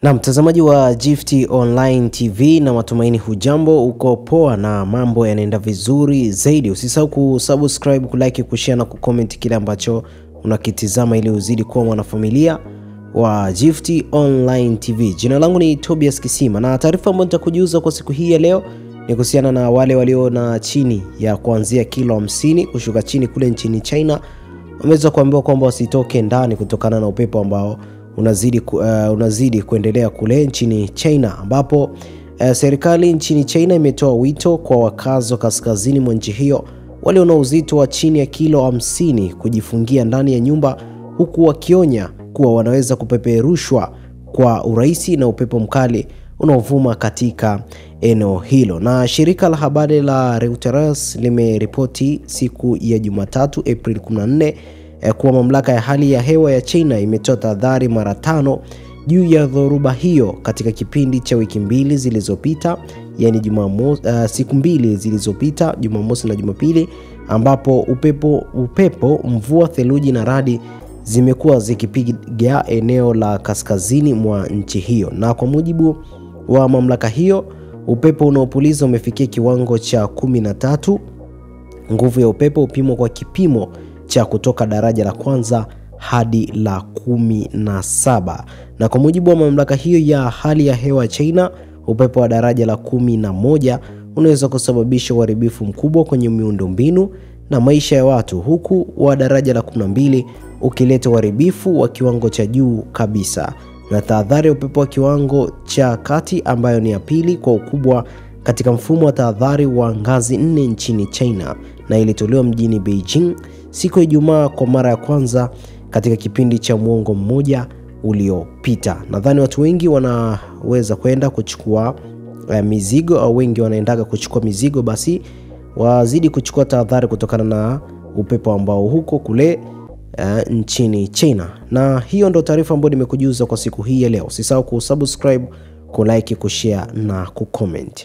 Na mtazamaji wa Gift Online TV, na matumaini hujambo, uko poa na mambo yanaenda vizuri zaidi. Usisahau kusubscribe, kulike, kushare na kucomment kile ambacho unakitizama ili uzidi kuwa mwanafamilia wa Gift Online TV. Jina langu ni Tobias Kisima, na taarifa ambayo nitakujuza kwa siku hii ya leo ni kuhusiana na wale walio na chini ya kuanzia kilo 50 kushuka chini kule nchini China. Wameweza kuambiwa kwamba wasitoke ndani kutokana na upepo ambao unazidi kuendelea kule nchini China, ambapo serikali nchini China imetoa wito kwa wakazi wa kaskazini mwa nchi hiyo walio na uzito wa chini ya kilo 50 kujifungia ndani ya nyumba, huku wakionya kuwa wanaweza kupeperushwa kwa urahisi na upepo mkali unaovuma katika eneo hilo. Na shirika la habari la Reuters limeripoti siku ya Jumatatu April 14 kuwa mamlaka ya hali ya hewa ya China imetoa tahadhari mara 5 juu ya dhoruba hiyo katika kipindi cha wiki mbili zilizopita, yani siku mbili zilizopita, Jumamosi na Jumapili, ambapo upepo, mvua, theluji na radi zimekuwa zikipiga eneo la kaskazini mwa nchi hiyo. Na kwa mujibu wa mamlaka hiyo, upepo unaopuliza umefikia kiwango cha 13. Nguvu ya upepo upimwa kwa kipimo cha kutoka daraja la kwanza hadi la 17. Na kwa mujibu wa mamlaka hiyo ya hali ya hewa China, upepo wa daraja la 11 unaweza kusababisha uharibifu mkubwa kwenye miundombinu na maisha ya watu, huku wa daraja la 12 ukileta uharibifu wa kiwango cha juu kabisa. Na tahadhari ya upepo wa kiwango cha kati, ambayo ni ya pili kwa ukubwa katika mfumo wa tahadhari wa ngazi 4 nchini China, na ilitolewa mjini Beijing siku ya Ijumaa kwa mara ya kwanza katika kipindi cha muongo mmoja uliopita. Nadhani watu wengi wanaweza kwenda kuchukua mizigo, au wengi wanaendaga kuchukua mizigo, basi wazidi kuchukua tahadhari kutokana na upepo ambao huko kule nchini China. Na hiyo ndo taarifa ambayo nimekujuza kwa siku hii ya leo. Usisahau kusubscribe, kulike, kushare na kucomment.